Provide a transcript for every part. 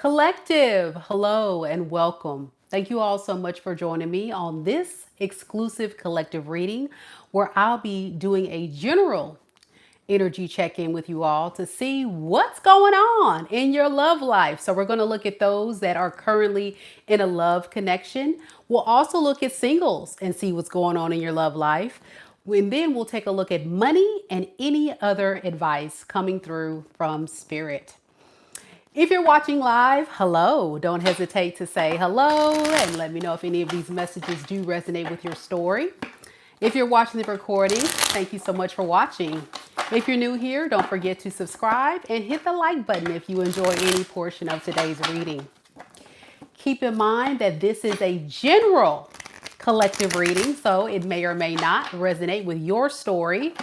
Collective, hello and welcome. Thank you all so much for joining me on this exclusive collective reading where I'll be doing a general energy check-in with you all to see what's going on in your love life. So we're going to look at those that are currently in a love connection. We'll also look at singles and see what's going on in your love life. And then we'll take a look at money and any other advice coming through from spirit. If you're watching live, hello. Don't hesitate to say hello and let me know if any of these messages do resonate with your story. If you're watching the recording, thank you so much for watching. If you're new here, don't forget to subscribe and hit the like button if you enjoy any portion of today's reading. Keep in mind that this is a general collective reading, so it may or may not resonate with your story.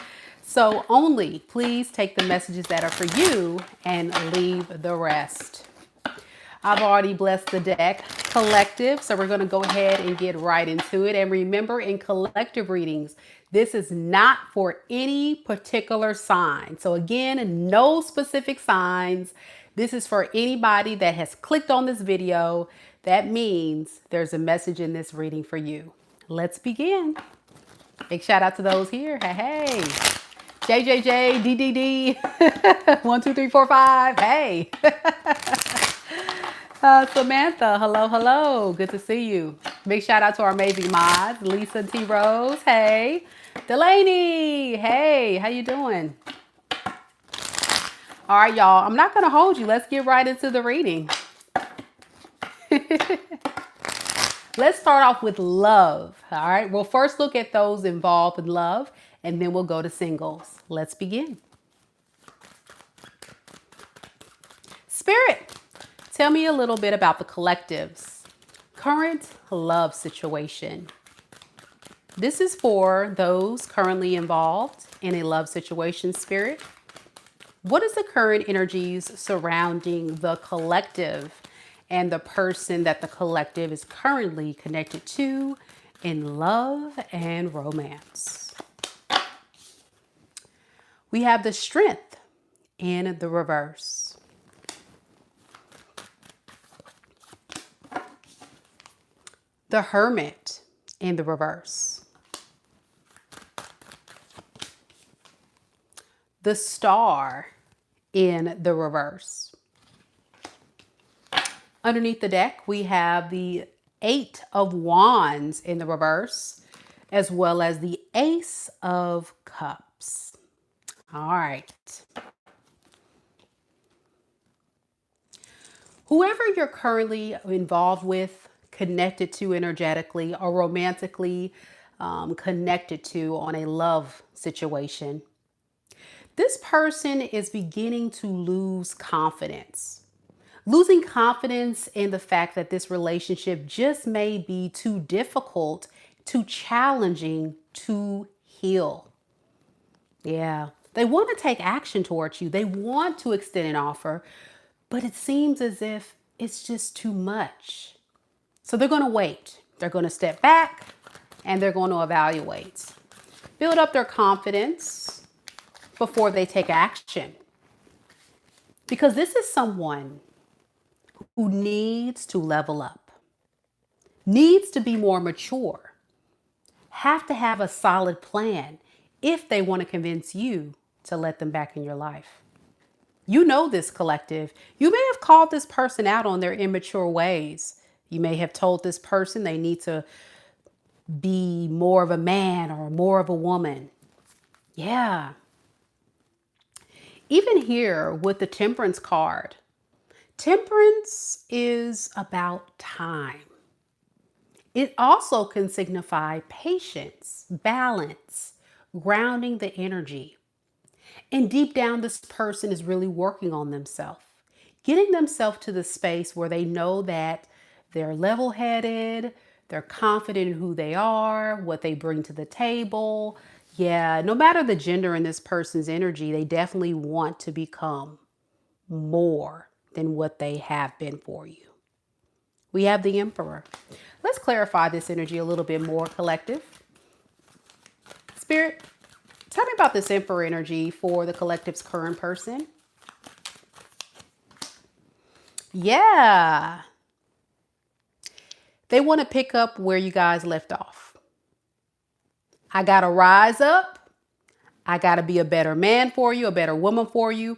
So only please take the messages that are for you and leave the rest. I've already blessed the deck collective, so we're going to go ahead and get right into it. And remember, in collective readings, this is not for any particular sign. So again, no specific signs. This is for anybody that has clicked on this video. That means there's a message in this reading for you. Let's begin. Big shout out to those here. Hey, hey. JJJ, DDD, 1, 2, 3, 4, 5. Hey. Samantha, hello, hello. Good to see you. Big shout out to our amazing mods. Lisa T. Rose, hey. Delaney, hey. How you doing? All right, y'all. I'm not going to hold you. Let's get right into the reading. Let's start off with love. All right. We'll first look at those involved in love, and then we'll go to singles. Let's begin. Spirit, tell me a little bit about the collective's current love situation. This is for those currently involved in a love situation, Spirit. What is the current energies surrounding the collective and the person that the collective is currently connected to in love and romance? We have the Strength in the reverse. The Hermit in the reverse. The Star in the reverse. Underneath the deck, we have the 8 of Wands in the reverse, as well as the Ace of Cups. All right. Whoever you're currently involved with, connected to energetically, or romantically connected to on a love situation, this person is beginning to lose confidence. Losing confidence in the fact that this relationship just may be too difficult, too challenging to heal. Yeah, they want to take action towards you. They want to extend an offer, but it seems as if it's just too much. So they're going to wait. They're going to step back and they're going to evaluate. Build up their confidence before they take action. Because this is someone who needs to level up, needs to be more mature, have to have a solid plan if they want to convince you to let them back in your life. You know this collective. You may have called this person out on their immature ways. You may have told this person they need to be more of a man or more of a woman. Yeah. Even here with the Temperance card, Temperance is about time. It also can signify patience, balance, grounding the energy. And deep down, this person is really working on themselves, getting themselves to the space where they know that they're level-headed, they're confident in who they are, what they bring to the table. Yeah, no matter the gender in this person's energy, they definitely want to become more than what they have been for you. We have the Emperor. Let's clarify this energy a little bit more, collective. Spirit, tell me about this Emperor energy for the collective's current person. Yeah. They want to pick up where you guys left off. I got to rise up. I got to be a better man for you, a better woman for you.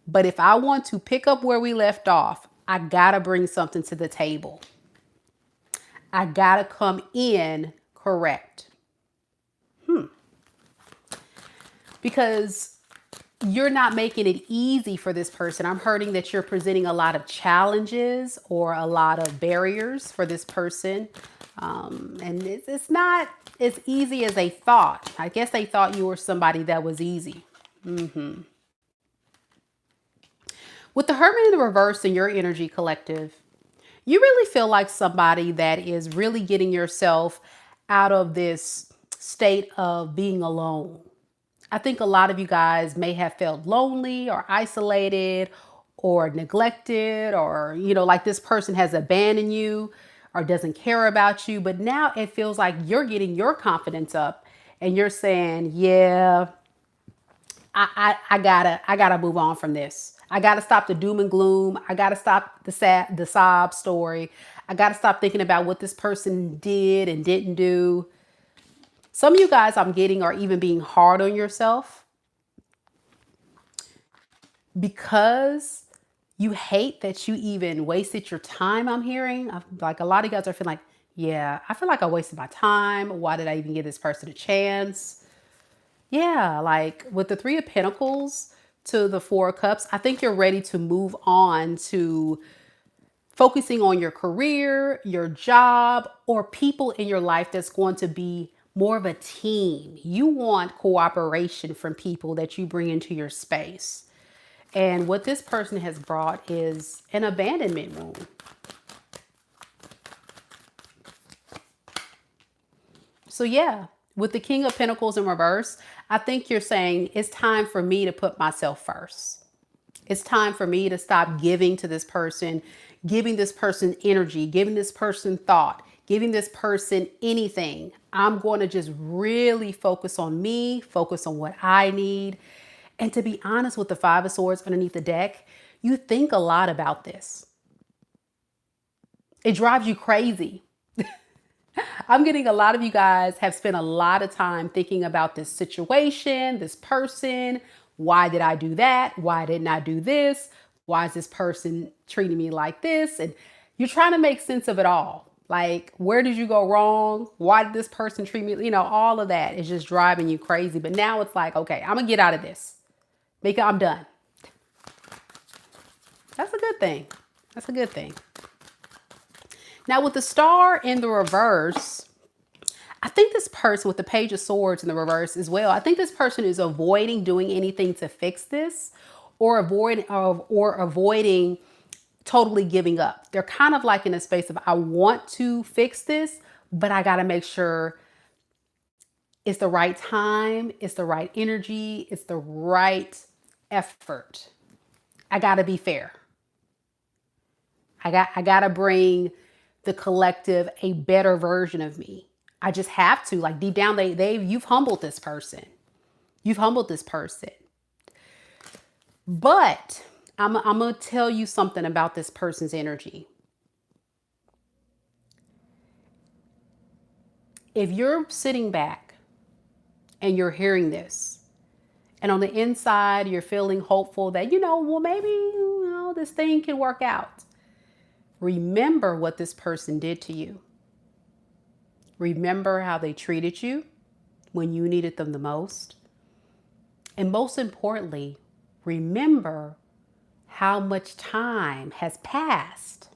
But if I want to pick up where we left off, I got to bring something to the table. I got to come in correct. Because you're not making it easy for this person. I'm hearing that you're presenting a lot of challenges or a lot of barriers for this person. And it's not as easy as they thought. I guess they thought you were somebody that was easy. With the Hermit in the reverse in your energy collective, you really feel like somebody that is really getting yourself out of this state of being alone. I think a lot of you guys may have felt lonely or isolated or neglected, or, like this person has abandoned you or doesn't care about you. But now it feels like you're getting your confidence up and you're saying, yeah, I gotta move on from this. I gotta stop the doom and gloom. I gotta stop the sob story. I gotta stop thinking about what this person did and didn't do. Some of you guys I'm getting are even being hard on yourself because you hate that you even wasted your time. I'm hearing like a lot of you guys are feeling like, yeah, I feel like I wasted my time. Why did I even give this person a chance? Yeah, like with the Three of Pentacles to the Four of Cups, I think you're ready to move on to focusing on your career, your job, or people in your life that's going to be more of a team. You want cooperation from people that you bring into your space. And what this person has brought is an abandonment wound. So yeah, with the King of Pentacles in reverse, I think you're saying it's time for me to put myself first. It's time for me to stop giving to this person, giving this person energy, giving this person thought, giving this person anything. I'm going to just really focus on me, focus on what I need. And to be honest, with the Five of Swords underneath the deck, you think a lot about this. It drives you crazy. I'm getting a lot of you guys have spent a lot of time thinking about this situation, this person. Why did I do that? Why didn't I do this? Why is this person treating me like this? And you're trying to make sense of it all. Like, where did you go wrong? Why did this person treat me? All of that is just driving you crazy. But now it's like, okay, I'm going to get out of this. Meka, I'm done. That's a good thing. That's a good thing. Now with the Star in the reverse, I think this person with the Page of Swords in the reverse as well, I think this person is avoiding doing anything to fix this or avoiding totally giving up. They're kind of like in a space of, I want to fix this, but I got to make sure it's the right time, it's the right energy, it's the right effort. I got to be fair. I got to bring the collective a better version of me. I just have to, like deep down, you've humbled this person. You've humbled this person. But I'm going to tell you something about this person's energy. If you're sitting back and you're hearing this, and on the inside, you're feeling hopeful that, well, maybe, this thing can work out. Remember what this person did to you. Remember how they treated you when you needed them the most. And most importantly, remember how much time has passed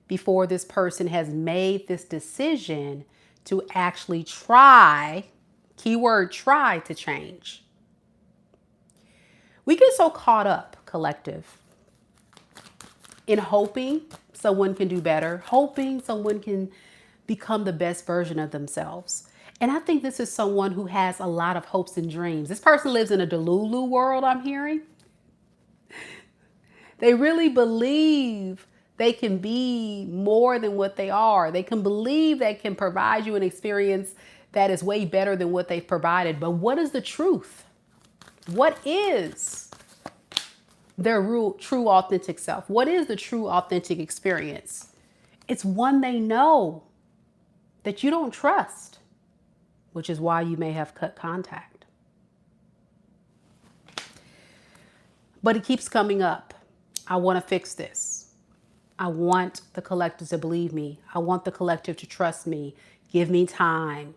before this person has made this decision to actually try, keyword try, to change. We get so caught up, collective, in hoping someone can do better, hoping someone can become the best version of themselves. And I think this is someone who has a lot of hopes and dreams. This person lives in a Delulu world, I'm hearing. They really believe they can be more than what they are. They can believe they can provide you an experience that is way better than what they've provided. But what is the truth? What is their real, true, authentic self. What is the true, authentic experience? It's one they know that you don't trust, which is why you may have cut contact. But it keeps coming up. I want to fix this. I want the collective to believe me. I want the collective to trust me. Give me time.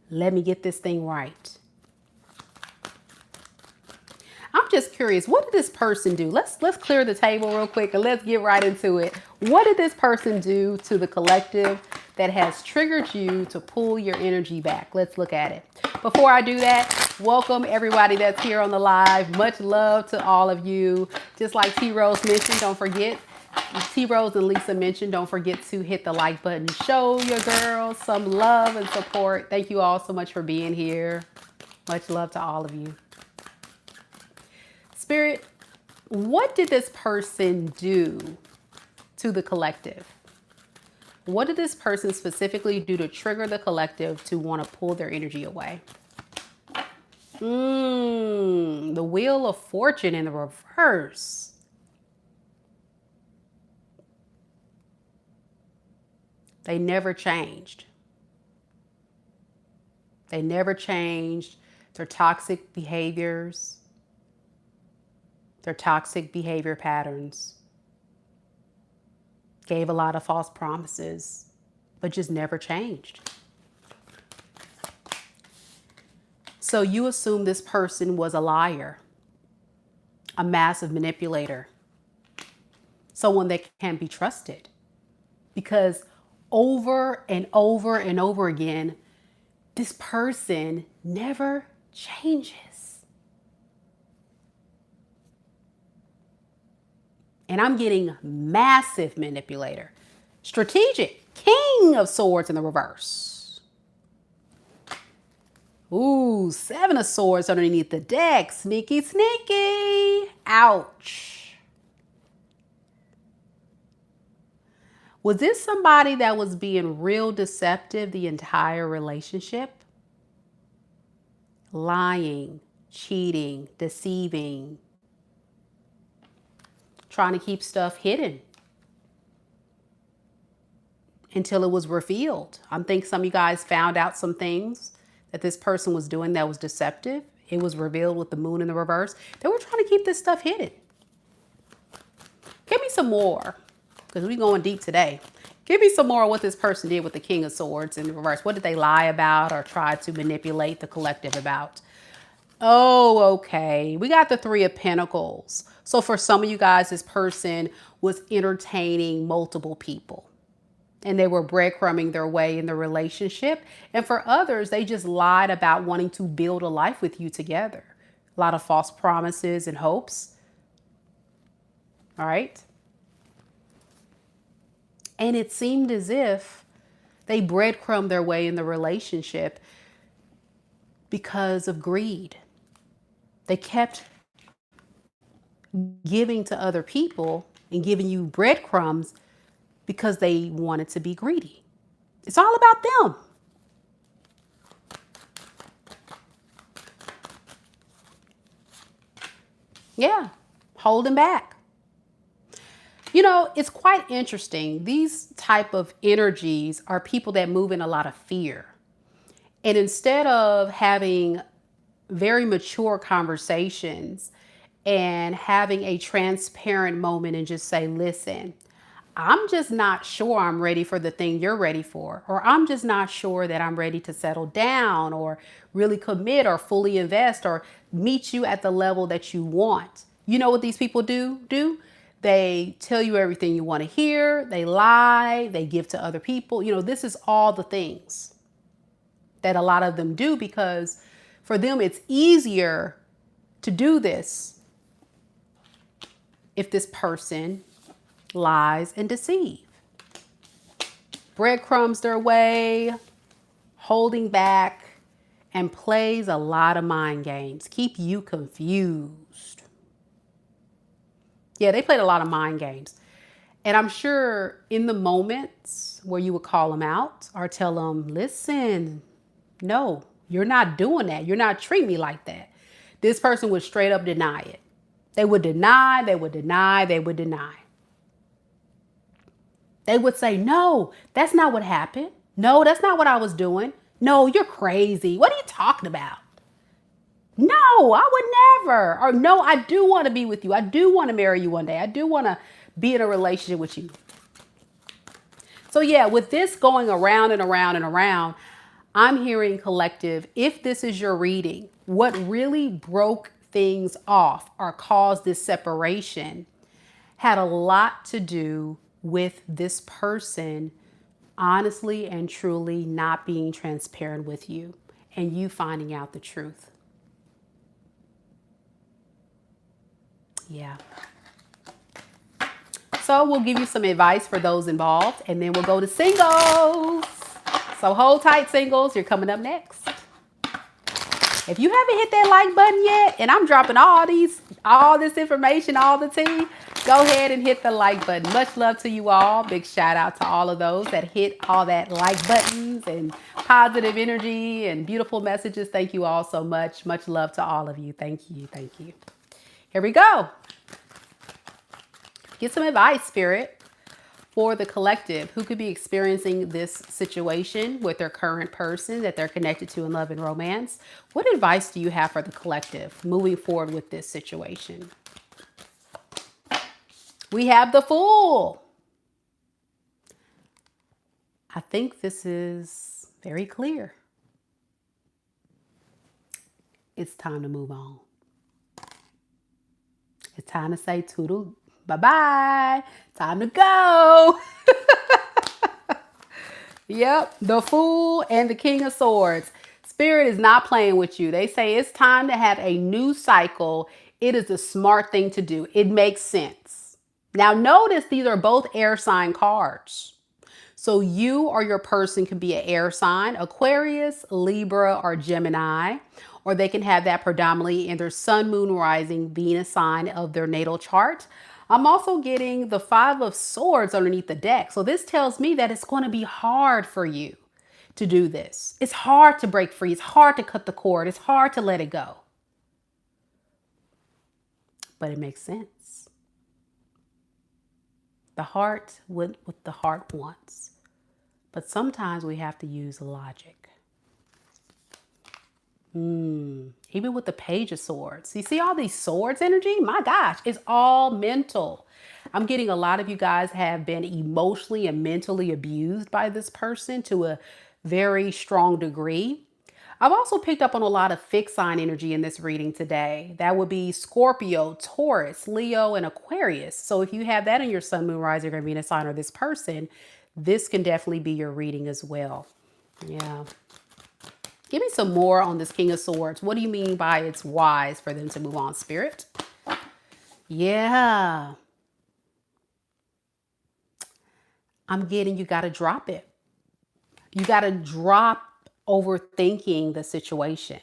Let me get this thing right. I'm just curious, what did this person do? Let's clear the table real quick and let's get right into it. What did this person do to the collective that has triggered you to pull your energy back? Let's look at it. Before I do that, welcome everybody that's here on the live. Much love to all of you. Just like T-Rose mentioned, don't forget, T-Rose and Lisa mentioned, don't forget to hit the like button. Show your girls some love and support. Thank you all so much for being here. Much love to all of you. Spirit, what did this person do to the collective? What did this person specifically do to trigger the collective to want to pull their energy away? The Wheel of Fortune in the reverse. They never changed. They never changed their toxic behaviors, their toxic behavior patterns. Gave a lot of false promises, but just never changed. So you assume this person was a liar, a massive manipulator, someone that can't be trusted, because over and over and over again, this person never changes. And I'm getting massive manipulator, strategic, King of Swords in the reverse. Ooh, 7 of Swords underneath the deck. Sneaky, sneaky. Ouch. Was this somebody that was being real deceptive the entire relationship? Lying, cheating, deceiving, trying to keep stuff hidden until it was revealed. I think some of you guys found out some things that this person was doing that was deceptive. It was revealed with the moon in the reverse. They were trying to keep this stuff hidden. Give me some more, because we're going deep today. Give me some more of what this person did with the King of Swords in the reverse. What did they lie about or try to manipulate the collective about? Oh, okay. We got the 3 of Pentacles. So for some of you guys, this person was entertaining multiple people and they were breadcrumbing their way in the relationship. And for others, they just lied about wanting to build a life with you together. A lot of false promises and hopes. All right. And it seemed as if they breadcrumbed their way in the relationship because of greed. They kept giving to other people and giving you breadcrumbs because they wanted to be greedy. It's all about them. Yeah, holding back. You know, it's quite interesting. These type of energies are people that move in a lot of fear. And instead of having very mature conversations and having a transparent moment and just say, listen, I'm just not sure I'm ready for the thing you're ready for, or I'm just not sure that I'm ready to settle down or really commit or fully invest or meet you at the level that you want. You know what these people do? They tell you everything you want to hear. They lie. They give to other people. You know, this is all the things that a lot of them do because for them, it's easier to do this if this person lies and deceive. Breadcrumbs their way, holding back, and plays a lot of mind games. Keep you confused. Yeah, they played a lot of mind games. And I'm sure in the moments where you would call them out or tell them, listen, no, you're not doing that. You're not treating me like that. This person would straight up deny it. They would deny, they would deny, they would deny. They would say, no, that's not what happened. No, that's not what I was doing. No, you're crazy. What are you talking about? No, I would never. Or no, I do want to be with you. I do want to marry you one day. I do want to be in a relationship with you. So yeah, with this going around and around and around, I'm hearing collective, if this is your reading, what really broke things off or caused this separation had a lot to do with this person honestly and truly not being transparent with you and you finding out the truth. Yeah. So we'll give you some advice for those involved, and then we'll go to singles. So hold tight, singles. You're coming up next. If you haven't hit that like button yet, and I'm dropping all this information, all the tea, go ahead and hit the like button. Much love to you all. Big shout out to all of those that hit all that like buttons and positive energy and beautiful messages. Thank you all so much. Much love to all of you. Thank you. Thank you. Here we go. Get some advice, Spirit, for the collective who could be experiencing this situation with their current person that they're connected to in love and romance. What advice do you have for the collective moving forward with this situation? We have the Fool. I think this is very clear. It's time to move on. It's time to say toodle. Bye-bye. Time to go. Yep. The Fool and the King of Swords. Spirit is not playing with you. They say it's time to have a new cycle. It is a smart thing to do. It makes sense. Now notice these are both air sign cards. So you or your person can be an air sign, Aquarius, Libra, or Gemini, or they can have that predominantly in their sun, moon, rising, Venus sign of their natal chart. I'm also getting the Five of Swords underneath the deck. So this tells me that it's going to be hard for you to do this. It's hard to break free. It's hard to cut the cord. It's hard to let it go. But it makes sense. The heart went what the heart wants. But sometimes we have to use logic. Even with the Page of Swords. You see all these swords energy? My gosh, it's all mental. I'm getting a lot of you guys have been emotionally and mentally abused by this person to a very strong degree. I've also picked up on a lot of fixed sign energy in this reading today. That would be Scorpio, Taurus, Leo, and Aquarius. So if you have that in your sun, moon, rising, or Venus sign or this person, this can definitely be your reading as well. Yeah. Give me some more on this King of Swords. What do you mean by it's wise for them to move on, Spirit? Yeah. I'm getting you got to drop it. You got to drop overthinking the situation.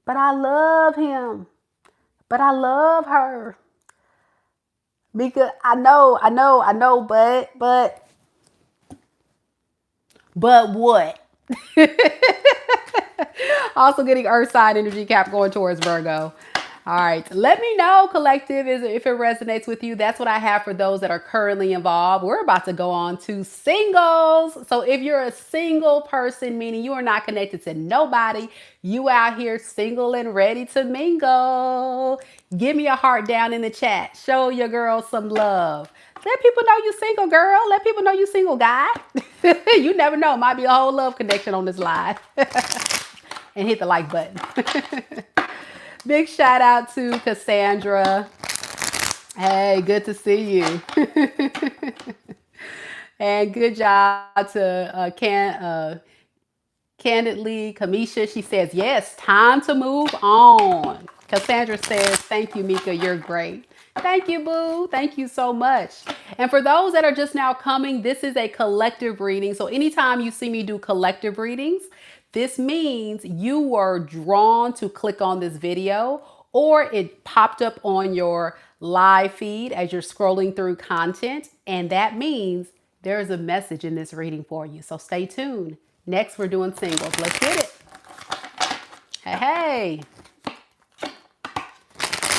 But I love him. But I love her. Meka, I know, but what? Also getting earth sign energy, Cap, going towards Virgo. All right. Let me know, collective, if it resonates with you. That's what I have for those that are currently involved. We're about to go on to singles. So if you're a single person, meaning you are not connected to nobody, you out here single and ready to mingle, give me a heart down in the chat. Show your girl some love. Let people know you single, girl. Let people know you single, guy. You never know. Might be a whole love connection on this live. And hit the like button. Big shout out to Cassandra. Hey, good to see you. And good job to Candidly, Kamisha. She says, yes, time to move on. Cassandra says, thank you, Meka. You're great. Thank you, boo. Thank you so much. And for those that are just now coming, this is a collective reading. So anytime you see me do collective readings, this means you were drawn to click on this video or it popped up on your live feed as you're scrolling through content. And that means there's a message in this reading for you. So stay tuned. Next, we're doing singles. Let's get it. Hey, hey.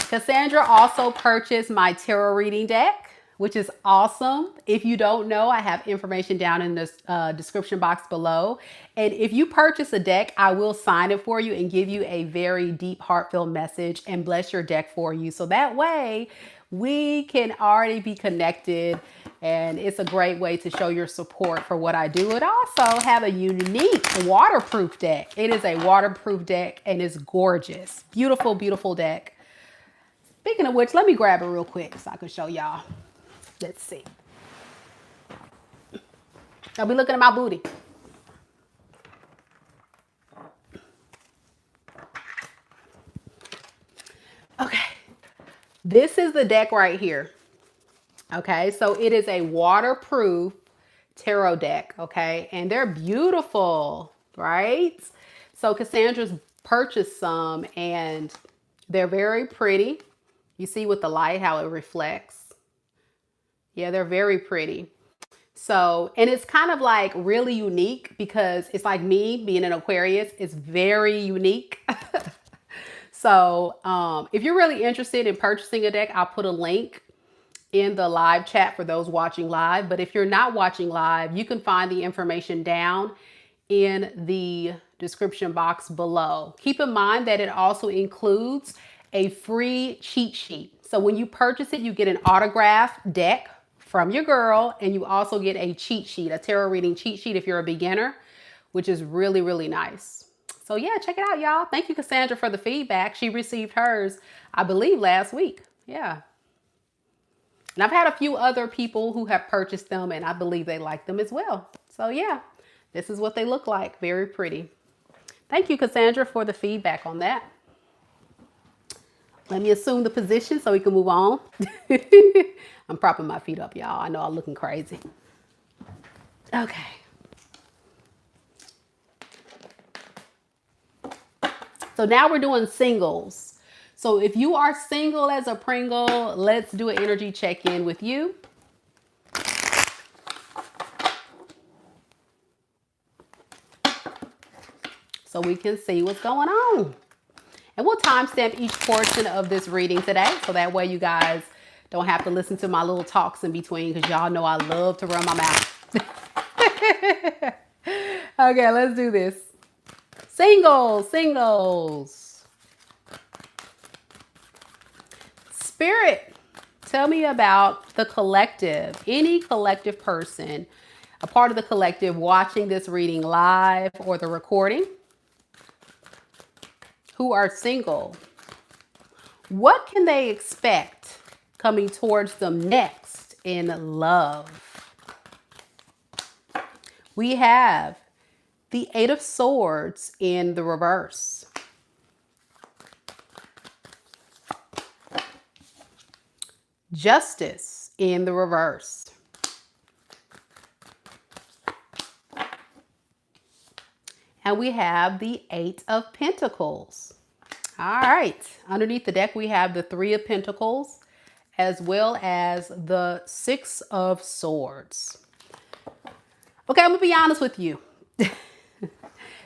Cassandra also purchased my tarot reading deck, which is awesome. If you don't know, I have information down in the description box below. And if you purchase a deck, I will sign it for you and give you a very deep, heartfelt message and bless your deck for you. So that way we can already be connected. And it's a great way to show your support for what I do. It also have a unique waterproof deck. It is a waterproof deck and it's gorgeous. Beautiful, beautiful deck. Speaking of which, let me grab it real quick so I can show y'all. Let's see. I'll be looking at my booty. Okay. This is the deck right here. Okay. So it is a waterproof tarot deck. Okay. And they're beautiful, right? So Cassandra's purchased some and they're very pretty. You see with the light how it reflects. Yeah, they're very pretty. So, and it's kind of like really unique because it's like me being an Aquarius. It's very unique. So, if you're really interested in purchasing a deck, I'll put a link in the live chat for those watching live. But if you're not watching live, you can find the information down in the description box below. Keep in mind that it also includes a free cheat sheet. So when you purchase it, you get an autographed deck from your girl, and you also get a cheat sheet, a tarot reading cheat sheet if you're a beginner, which is really, really nice. So yeah, check it out, y'all. Thank you, Cassandra, for the feedback. She received hers, I believe, last week. Yeah. And I've had a few other people who have purchased them, and I believe they like them as well. So yeah, this is what they look like. Very pretty. Thank you, Cassandra, for the feedback on that. Let me assume the position so we can move on. I'm propping my feet up, y'all. I know I'm looking crazy. Okay. So now we're doing singles. So if you are single as a Pringle, let's do an energy check-in with you. So we can see what's going on. And we'll timestamp each portion of this reading today. So that way you guys don't have to listen to my little talks in between because y'all know I love to run my mouth. Okay, let's do this. Singles, singles. Spirit, tell me about the collective, any collective person, a part of the collective watching this reading live or the recording, who are single. What can they expect coming towards them next in love? We have the Eight of Swords in the reverse. Justice in the reverse. And we have the Eight of Pentacles. All right. Underneath the deck, we have the Three of Pentacles as well as the Six of Swords. Okay, I'm going to be honest with you.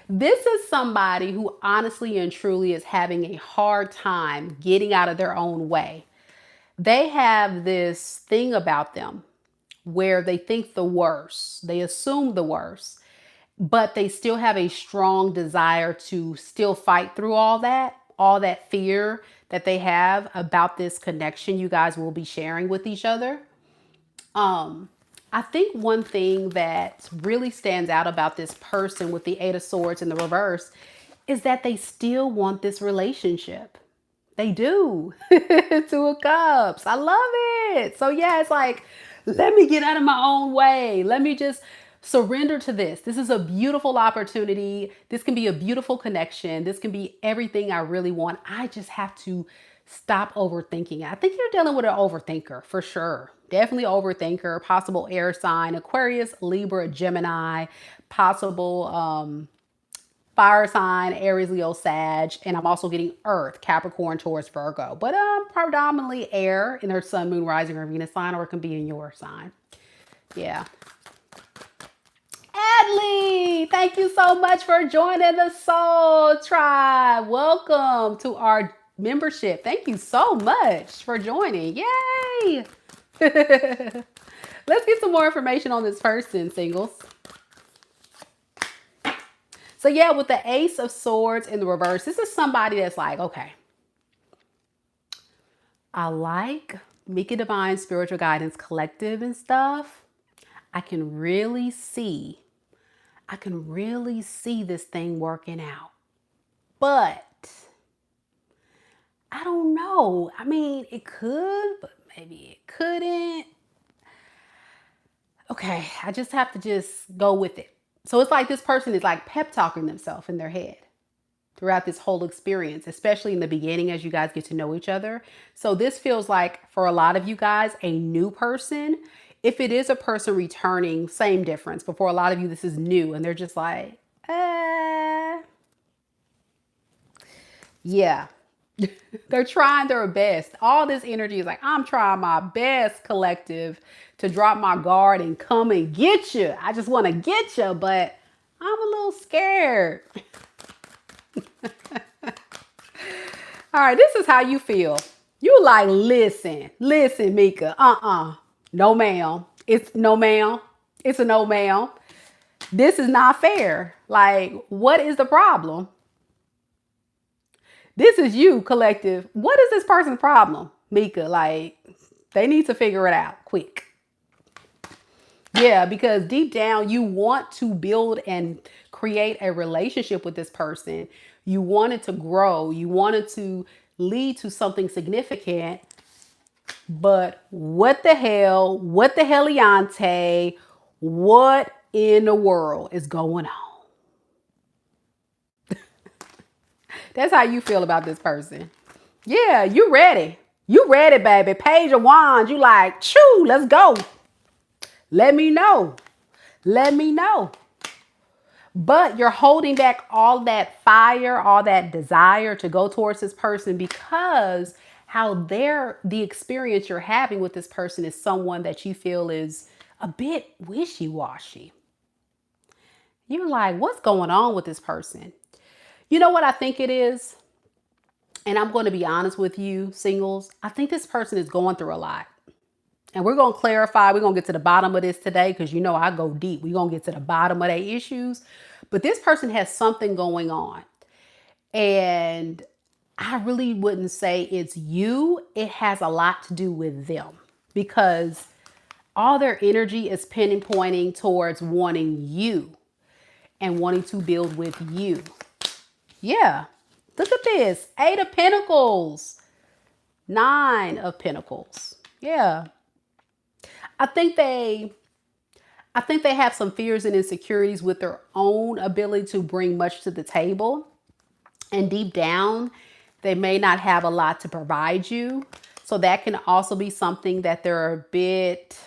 This is somebody who honestly and truly is having a hard time getting out of their own way. They have this thing about them where they think the worst. They assume the worst, but they still have a strong desire to still fight through all that fear that they have about this connection you guys will be sharing with each other. I think one thing that really stands out about this person with the Eight of Swords in the reverse is that they still want this relationship. They do. Two of Cups. I love it. So yeah, it's like, let me get out of my own way. Let me just surrender to this. This is a beautiful opportunity. This can be a beautiful connection. This can be everything I really want. I just have to stop overthinking. I think you're dealing with an overthinker for sure. Definitely overthinker, possible air sign, Aquarius, Libra, Gemini, possible fire sign, Aries, Leo, Sag, and I'm also getting Earth, Capricorn, Taurus, Virgo, but predominantly air in their sun, moon, rising, or Venus sign, or it can be in your sign. Yeah. Adley, thank you so much for joining the Soul Tribe. Welcome to our membership. Thank you so much for joining. Yay! Let's get some more information on this person, singles. So yeah, with the Ace of Swords in the reverse, this is somebody that's like, okay, I like Meka Divine Spiritual Guidance Collective and stuff. I can really see this thing working out. But I don't know. I mean, it could, but maybe it couldn't. Okay, I just have to just go with it. So it's like this person is like pep talking themselves in their head throughout this whole experience, especially in the beginning as you guys get to know each other. So this feels like for a lot of you guys, a new person. If it is a person returning, same difference. But for a lot of you, this is new and they're just like, yeah. They're trying their best. All this energy is like, I'm trying my best, collective, to drop my guard and come and get you. I just want to get you, but I'm a little scared. All right, this is how you feel. You like, listen, Meka. No, ma'am. It's no, ma'am. It's a no, ma'am. This is not fair. Like, what is the problem? This is you, collective. What is this person's problem, Meka? Like, they need to figure it out quick. Yeah, because deep down, you want to build and create a relationship with this person. You want it to grow. You want it to lead to something significant. But what the hell? What the heliante? What in the world is going on? That's how you feel about this person. Yeah, you ready. You ready, baby. Page of Wands. You like, choo, let's go. Let me know. Let me know. But you're holding back all that fire, all that desire to go towards this person because the experience you're having with this person is someone that you feel is a bit wishy-washy. You're like, what's going on with this person? You know what I think it is? And I'm going to be honest with you, singles. I think this person is going through a lot. And we're going to clarify. We're going to get to the bottom of this today because you know I go deep. We're going to get to the bottom of their issues. But this person has something going on. And I really wouldn't say it's you. It has a lot to do with them. Because all their energy is pinpointing towards wanting you. And wanting to build with you. Yeah. Look at this. 8 of Pentacles. 9 of Pentacles. Yeah. I think they have some fears and insecurities with their own ability to bring much to the table. And deep down, they may not have a lot to provide you. So that can also be something that they're a bit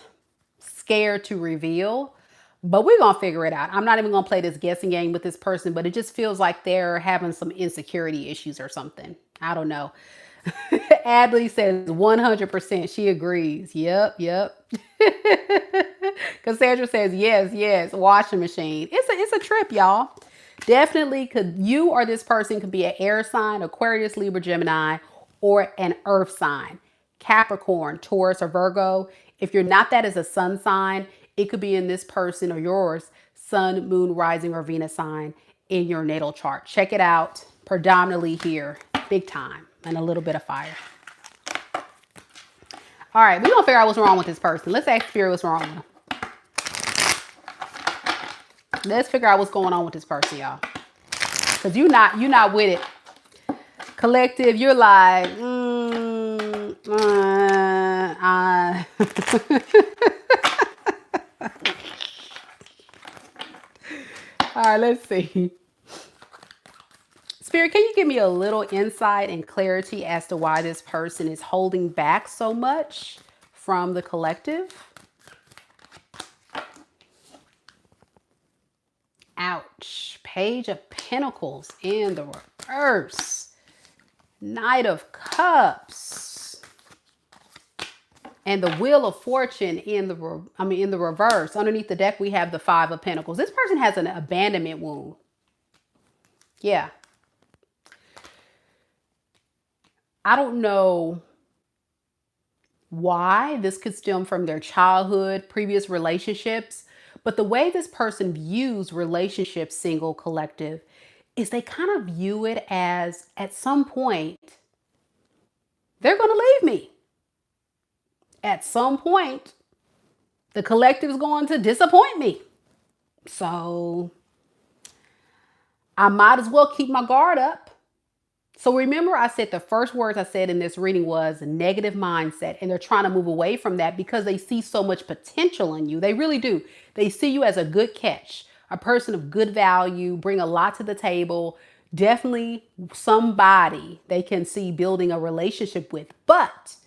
scared to reveal. But we're going to figure it out. I'm not even going to play this guessing game with this person, but it just feels like they're having some insecurity issues or something. I don't know. Adley says 100%. She agrees. Yep. Cassandra says yes. Washing machine. It's a trip, y'all. Definitely you or this person could be an air sign, Aquarius, Libra, Gemini, or an earth sign. Capricorn, Taurus, or Virgo. If you're not that as a sun sign, it could be in this person or yours, sun, moon, rising, or Venus sign in your natal chart. Check it out. Predominantly here. Big time. And a little bit of fire. All right. We're going to figure out what's wrong with this person. Let's ask Spirit what's wrong with them. Let's figure out what's going on with this person, y'all. Because you're not with it. Collective, you're like, All right, let's see. Spirit, can you give me a little insight and clarity as to why this person is holding back so much from the collective? Ouch. Page of Pentacles in the reverse. Knight of Cups. And the Wheel of Fortune in the reverse. Underneath the deck, we have the 5 of Pentacles. This person has an abandonment wound. Yeah. I don't know why. This could stem from their childhood, previous relationships. But the way this person views relationships, single, collective, is they kind of view it as at some point, they're going to leave me. At some point, the collective is going to disappoint me. So I might as well keep my guard up. So remember, I said the first words I said in this reading was negative mindset, and they're trying to move away from that because they see so much potential in you. They really do. They see you as a good catch, a person of good value, bring a lot to the table, definitely somebody they can see building a relationship with. But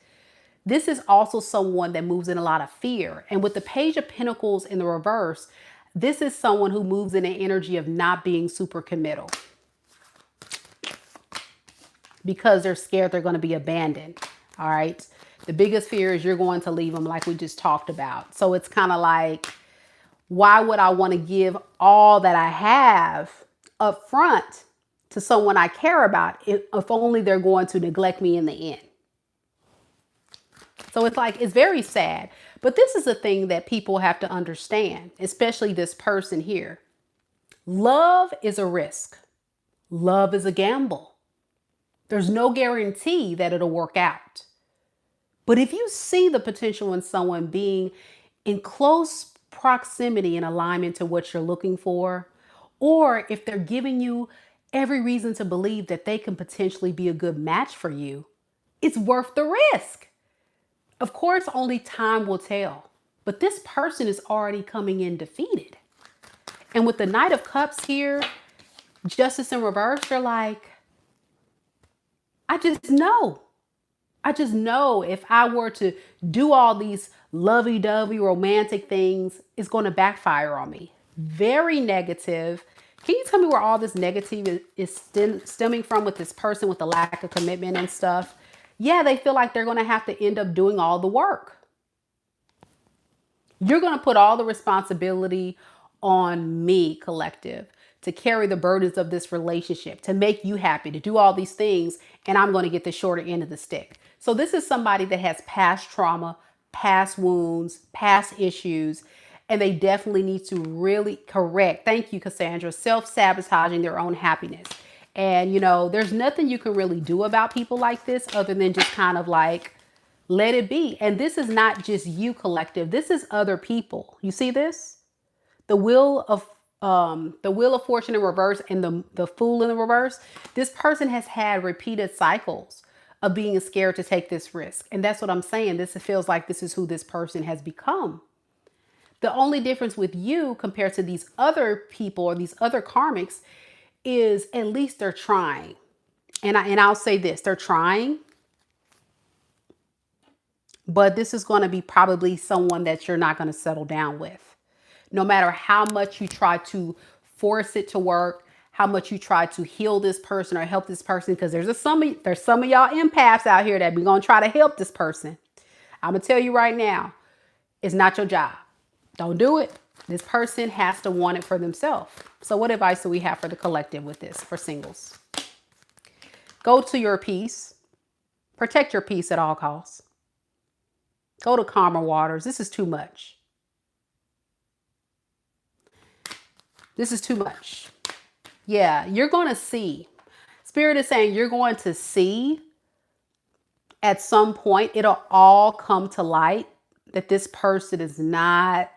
this is also someone that moves in a lot of fear. And with the Page of Pentacles in the reverse, this is someone who moves in an energy of not being super committal, because they're scared they're going to be abandoned. All right. The biggest fear is you're going to leave them, like we just talked about. So it's kind of like, why would I want to give all that I have up front to someone I care about if only they're going to neglect me in the end? So it's like, it's very sad. But this is a thing that people have to understand, especially this person here. Love is a risk. Love is a gamble. There's no guarantee that it'll work out. But if you see the potential in someone being in close proximity and alignment to what you're looking for, or if they're giving you every reason to believe that they can potentially be a good match for you, it's worth the risk. Of course, only time will tell. But this person is already coming in defeated. And with the Knight of Cups here, Justice in reverse, they're like, I just know if I were to do all these lovey-dovey romantic things, it's going to backfire on me. Very negative. Can you tell me where all this negative is stemming from with this person with the lack of commitment and stuff? Yeah, they feel like they're going to have to end up doing all the work. You're going to put all the responsibility on me, collective, to carry the burdens of this relationship, to make you happy, to do all these things, and I'm going to get the shorter end of the stick. So this is somebody that has past trauma, past wounds, past issues, and they definitely need to really correct, thank you, Cassandra, self-sabotaging their own happiness. And, you know, there's nothing you can really do about people like this other than just kind of like, let it be. And this is not just you, collective. This is other people. You see this? The wheel of fortune in reverse and the fool in the reverse. This person has had repeated cycles of being scared to take this risk. And that's what I'm saying. This feels like this is who this person has become. The only difference with you compared to these other people or these other karmics is at least they're trying. And I'll say this, they're trying. But this is going to be probably someone that you're not going to settle down with. No matter how much you try to force it to work, how much you try to heal this person or help this person, because there's some of y'all empaths out here that be going to try to help this person. I'm going to tell you right now, it's not your job. Don't do it. This person has to want it for themselves. So what advice do we have for the collective with this, for singles? Go to your peace. Protect your peace at all costs. Go to calmer waters. This is too much. This is too much. Yeah, you're going to see. Spirit is saying you're going to see at some point, it'll all come to light that this person is not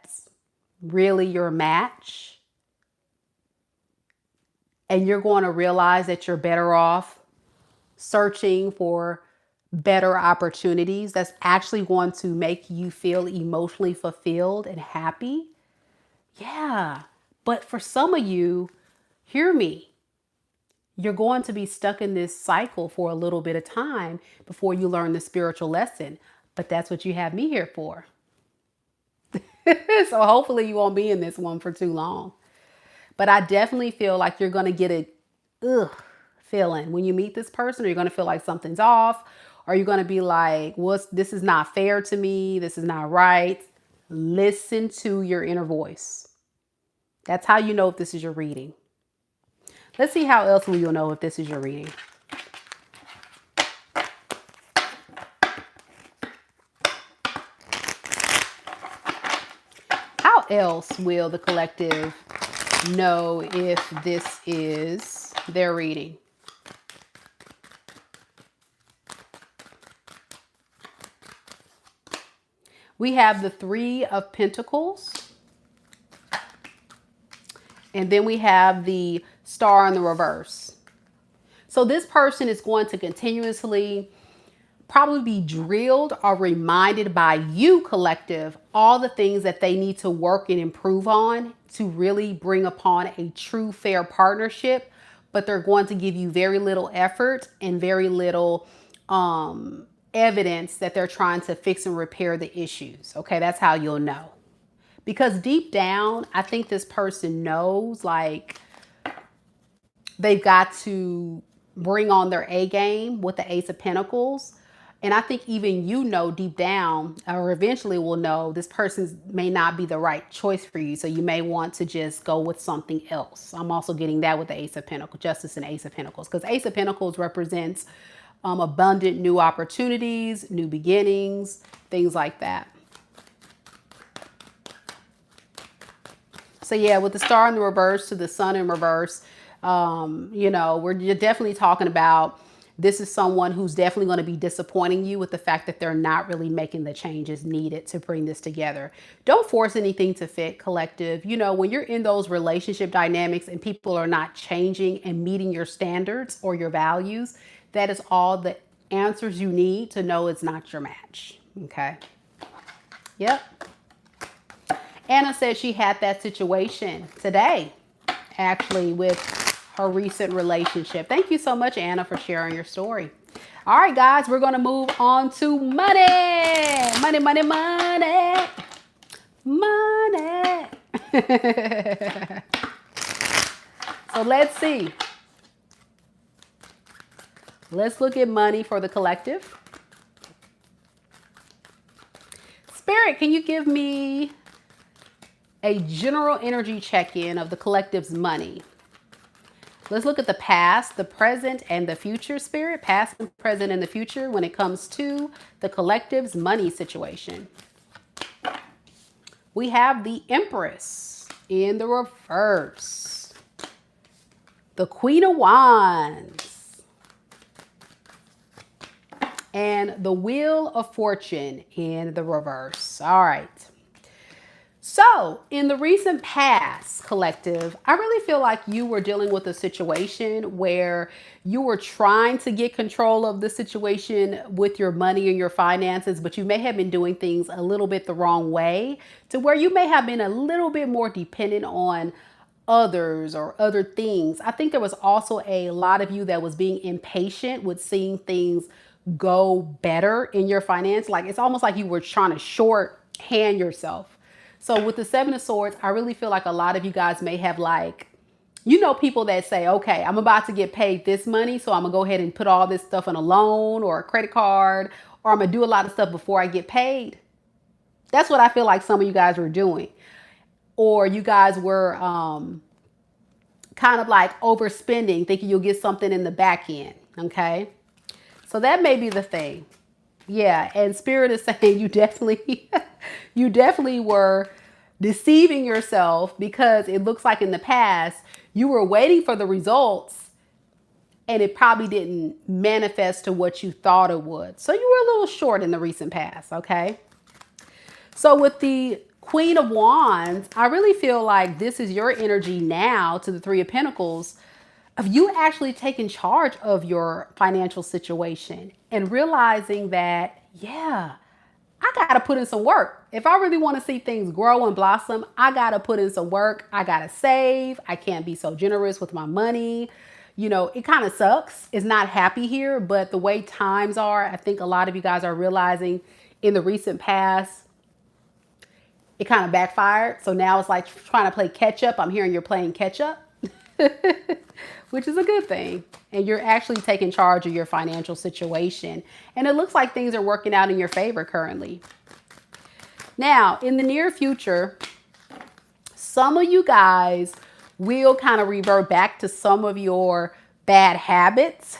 really your match. And you're going to realize that you're better off searching for better opportunities that's actually going to make you feel emotionally fulfilled and happy. Yeah. But for some of you, hear me, you're going to be stuck in this cycle for a little bit of time before you learn the spiritual lesson. But that's what you have me here for. So hopefully you won't be in this one for too long. But I definitely feel like you're going to get a feeling when you meet this person, or you're going to feel like something's off, or you're going to be like, this is not fair to me. This is not right. Listen to your inner voice. That's how you know if this is your reading. Let's see how else will you know if this is your reading. else will the collective know if this is their reading? We have the Three of Pentacles. And then we have the Star in the reverse. So this person is going to continuously probably be drilled or reminded by you, collective, all the things that they need to work and improve on to really bring upon a true fair partnership. But they're going to give you very little effort and very little evidence that they're trying to fix and repair the issues. Okay, that's how you'll know. Because deep down, I think this person knows like they've got to bring on their A game with the Ace of Pentacles. And I think even you know deep down, or eventually will know, this person may not be the right choice for you. So you may want to just go with something else. I'm also getting that with the Ace of Pentacles, Justice and Ace of Pentacles. Because Ace of Pentacles represents abundant new opportunities, new beginnings, things like that. So yeah, with the Star in the reverse to the Sun in reverse, you're definitely talking about this is someone who's definitely going to be disappointing you with the fact that they're not really making the changes needed to bring this together. Don't force anything to fit, collective. You know, when you're in those relationship dynamics and people are not changing and meeting your standards or your values, that is all the answers you need to know it's not your match. Okay. Yep. Anna said she had that situation today, actually, with her recent relationship. Thank you so much, Anna, for sharing your story. All right, guys, we're going to move on to money. Money, money, money. Money. So let's see. Let's look at money for the collective. Spirit, can you give me a general energy check-in of the collective's money? Let's look at the past, the present, and the future, Spirit. Past, and present, and the future when it comes to the collective's money situation. We have the Empress in the reverse. The Queen of Wands. And the Wheel of Fortune in the reverse. All right. So in the recent past, collective, I really feel like you were dealing with a situation where you were trying to get control of the situation with your money and your finances, but you may have been doing things a little bit the wrong way to where you may have been a little bit more dependent on others or other things. I think there was also a lot of you that was being impatient with seeing things go better in your finance. Like it's almost like you were trying to shorthand yourself. So with the Seven of Swords, I really feel like a lot of you guys may have people that say, okay, I'm about to get paid this money, so I'm gonna go ahead and put all this stuff on a loan or a credit card, or I'm gonna do a lot of stuff before I get paid. That's what I feel like some of you guys were doing. Or you guys were kind of like overspending, thinking you'll get something in the back end, okay? So that may be the thing. Yeah, and Spirit is saying you definitely were deceiving yourself because it looks like in the past you were waiting for the results and it probably didn't manifest to what you thought it would. So you were a little short in the recent past, okay? So with the Queen of Wands, I really feel like this is your energy now to the Three of Pentacles of you actually taking charge of your financial situation and realizing that, yeah, I got to put in some work. If I really want to see things grow and blossom, I got to put in some work. I got to save. I can't be so generous with my money. You know, it kind of sucks. It's not happy here, but the way times are, I think a lot of you guys are realizing in the recent past, it kind of backfired. So now it's like trying to play catch up. I'm hearing you're playing catch up. Which is a good thing. And you're actually taking charge of your financial situation. And it looks like things are working out in your favor currently. Now, in the near future, some of you guys will kind of revert back to some of your bad habits.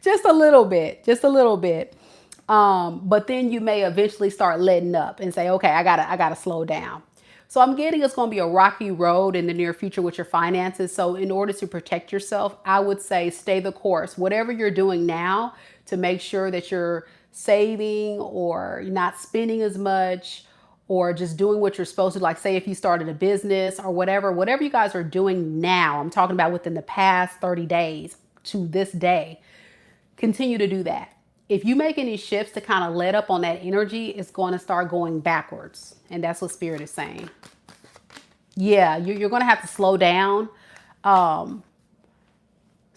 Just a little bit. But then you may eventually start letting up and say, okay, I gotta slow down. So I'm getting it's going to be a rocky road in the near future with your finances. So in order to protect yourself, I would say stay the course. Whatever you're doing now to make sure that you're saving or you're not spending as much or just doing what you're supposed to, like say if you started a business or whatever you guys are doing now, I'm talking about within the past 30 days to this day, continue to do that. If you make any shifts to kind of let up on that energy, it's going to start going backwards. And that's what Spirit is saying. Yeah, you're going to have to slow down. Um,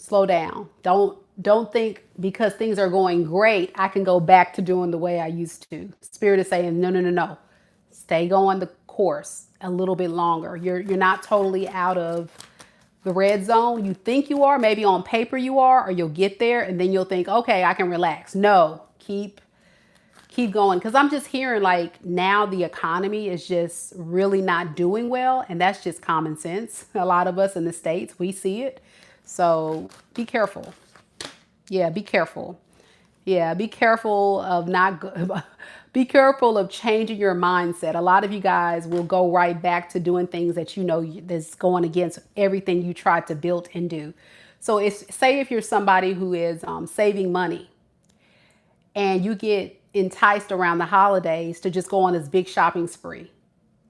Slow down. Don't think because things are going great, I can go back to doing the way I used to. Spirit is saying, no, no, no, no. Stay going the course a little bit longer. You're not totally out of the red zone. You think you are, maybe on paper you are, or you'll get there and then you'll think, okay, I can relax. No, keep going. Cause I'm just hearing like now the economy is just really not doing well. And that's just common sense. A lot of us in the States, we see it. So be careful. Yeah, be careful. Yeah, be careful of not, be careful of changing your mindset. A lot of you guys will go right back to doing things that you know that's going against everything you tried to build and do. So it's say if you're somebody who is saving money and you get enticed around the holidays to just go on this big shopping spree.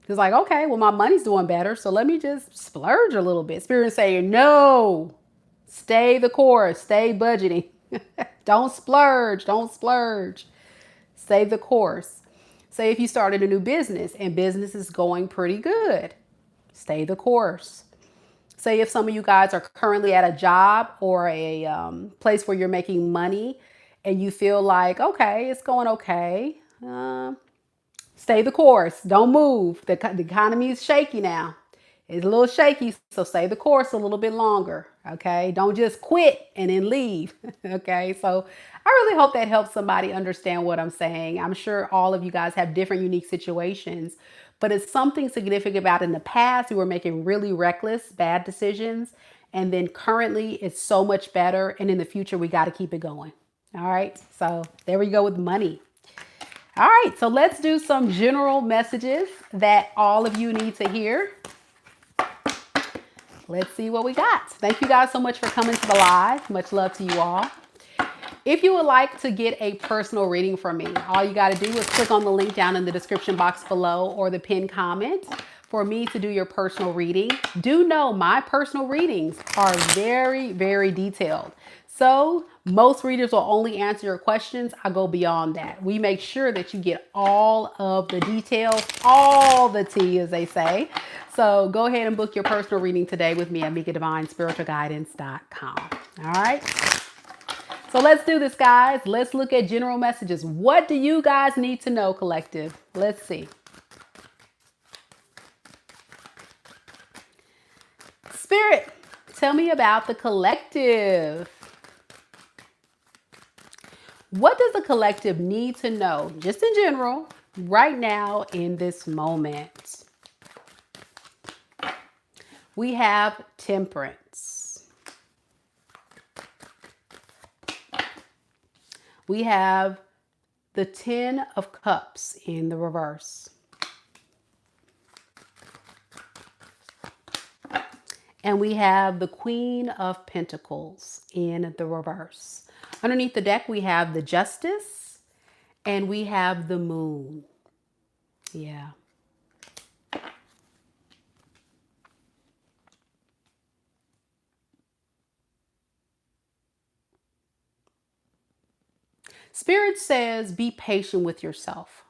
It's like, okay, well, my money's doing better, so let me just splurge a little bit. Spirit is saying, no, stay the course, stay budgeting. Don't splurge, don't splurge. Stay the course. Say if you started a new business and business is going pretty good, stay the course. Say if some of you guys are currently at a job or a place where you're making money and you feel like, okay, it's going okay. Stay the course. Don't move. The economy is shaky now. It's a little shaky, so stay the course a little bit longer. Okay. Don't just quit and then leave. Okay. So I really hope that helps somebody understand what I'm saying. I'm sure all of you guys have different unique situations, but it's something significant about in the past you were making really reckless, bad decisions. And then currently it's so much better. And in the future, we got to keep it going. All right. So there we go with money. All right, so let's do some general messages that all of you need to hear. Let's see what we got. Thank you guys so much for coming to the live. Much love to you all. If you would like to get a personal reading from me, all you got to do is click on the link down in the description box below or the pinned comment for me to do your personal reading. Do know my personal readings are very, very detailed. So most readers will only answer your questions. I go beyond that. We make sure that you get all of the details, all the tea, as they say. So go ahead and book your personal reading today with me at MekaDivineSpiritualGuidance.com. All right. So let's do this, guys. Let's look at general messages. What do you guys need to know, collective? Let's see. Spirit, tell me about the collective. What does the collective need to know, just in general, right now in this moment? We have Temperance. We have the 10 of Cups in the reverse. And we have the Queen of Pentacles in the reverse. Underneath the deck, we have the Justice and we have the Moon. Yeah. Spirit says, be patient with yourself.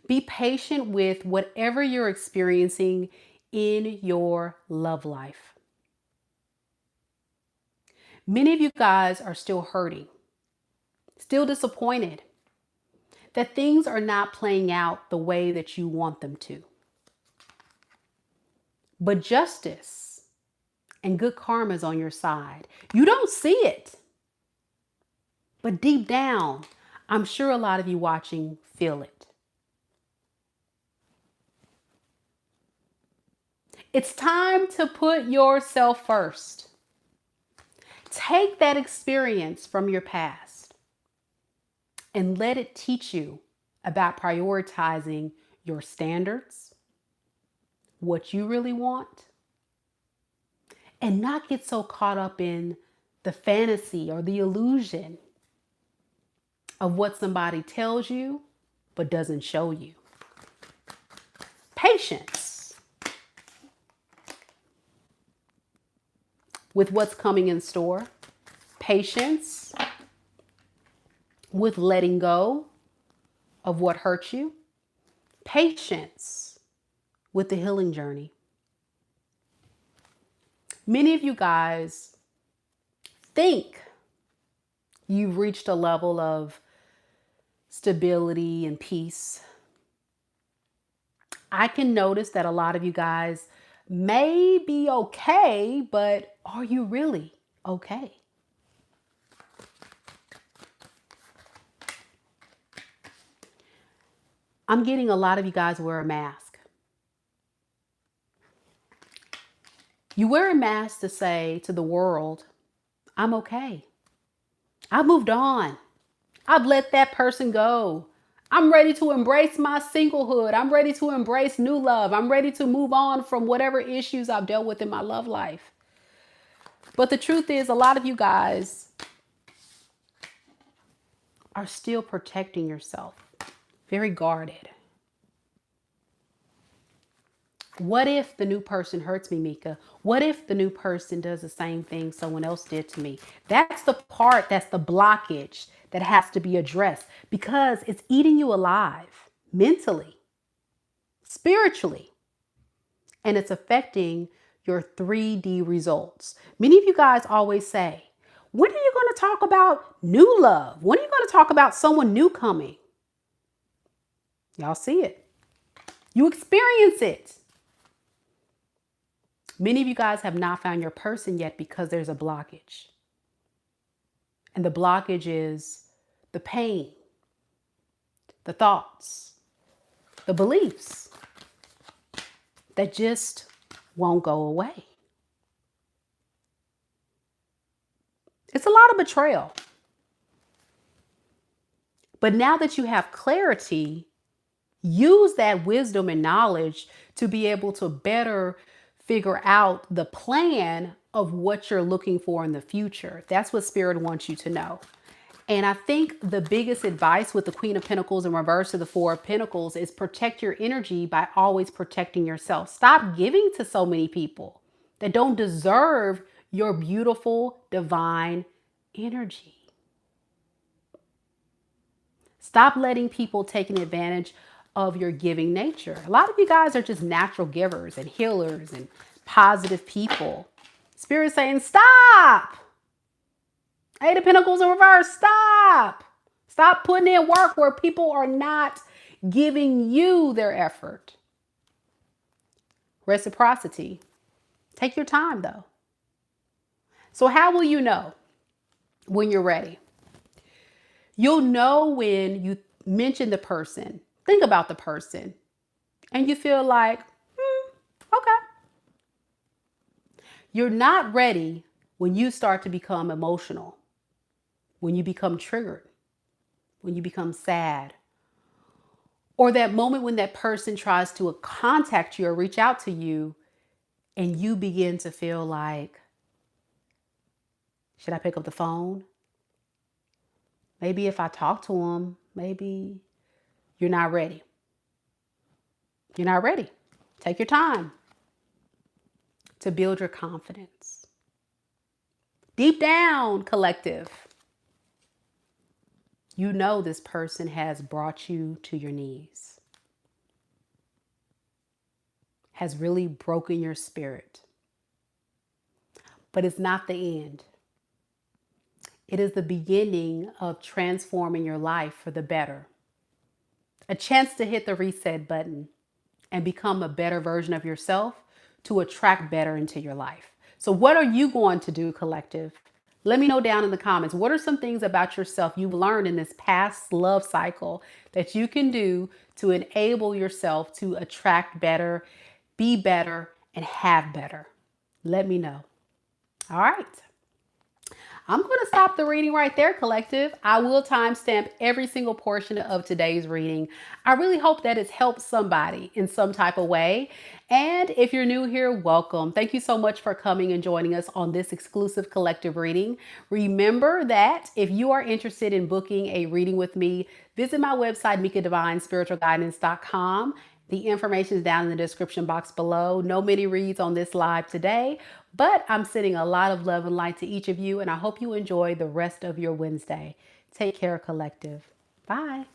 Be patient with whatever you're experiencing in your love life. Many of you guys are still hurting, still disappointed that things are not playing out the way that you want them to. But justice and good karma is on your side. You don't see it, but deep down, I'm sure a lot of you watching feel it. It's time to put yourself first. Take that experience from your past and let it teach you about prioritizing your standards, what you really want, and not get so caught up in the fantasy or the illusion of what somebody tells you but doesn't show you. Patience with what's coming in store. Patience with letting go of what hurt you. Patience with the healing journey. Many of you guys think you've reached a level of stability and peace. I can notice that a lot of you guys may be okay, but are you really okay? I'm getting a lot of you guys wear a mask. You wear a mask to say to the world, I'm okay. I've moved on. I've let that person go. I'm ready to embrace my singlehood. I'm ready to embrace new love. I'm ready to move on from whatever issues I've dealt with in my love life. But the truth is, a lot of you guys are still protecting yourself, very guarded. What if the new person hurts me, Meka? What if the new person does the same thing someone else did to me? That's the part, that's the blockage that has to be addressed because it's eating you alive mentally, spiritually, and it's affecting your 3D results. Many of you guys always say, when are you going to talk about new love? When are you going to talk about someone new coming? Y'all see it. You experience it. Many of you guys have not found your person yet because there's a blockage. And the blockage is the pain, the thoughts, the beliefs that just won't go away. It's a lot of betrayal. But now that you have clarity, use that wisdom and knowledge to be able to better figure out the plan of what you're looking for in the future. That's what Spirit wants you to know. And I think the biggest advice with the Queen of Pentacles in reverse to the Four of Pentacles is protect your energy by always protecting yourself. Stop giving to so many people that don't deserve your beautiful, divine energy. Stop letting people taking advantage of your giving nature. A lot of you guys are just natural givers and healers and positive people. Spirit saying, stop. Eight of Pentacles in reverse, stop. Stop putting in work where people are not giving you their effort. Reciprocity. Take your time though. So how will you know when you're ready? You'll know when you mention the person, think about the person, and you feel like, okay. You're not ready when you start to become emotional, when you become triggered, when you become sad, or that moment when that person tries to contact you or reach out to you and you begin to feel like, should I pick up the phone? Maybe if I talk to him, maybe you're not ready. You're not ready. Take your time to build your confidence. Deep down, collective, you know this person has brought you to your knees, has really broken your spirit. But it's not the end. It is the beginning of transforming your life for the better. A chance to hit the reset button and become a better version of yourself to attract better into your life. So what are you going to do, collective? Let me know down in the comments. What are some things about yourself you've learned in this past love cycle that you can do to enable yourself to attract better, be better, and have better? Let me know. All right. I'm going to stop the reading right there, collective. I will timestamp every single portion of today's reading. I really hope that it's helped somebody in some type of way. And if you're new here, welcome. Thank you so much for coming and joining us on this exclusive collective reading. Remember that if you are interested in booking a reading with me, visit my website, MekaDivineSpiritualGuidance.com. The information is down in the description box below. No mini reads on this live today, but I'm sending a lot of love and light to each of you, and I hope you enjoy the rest of your Wednesday. Take care, collective. Bye.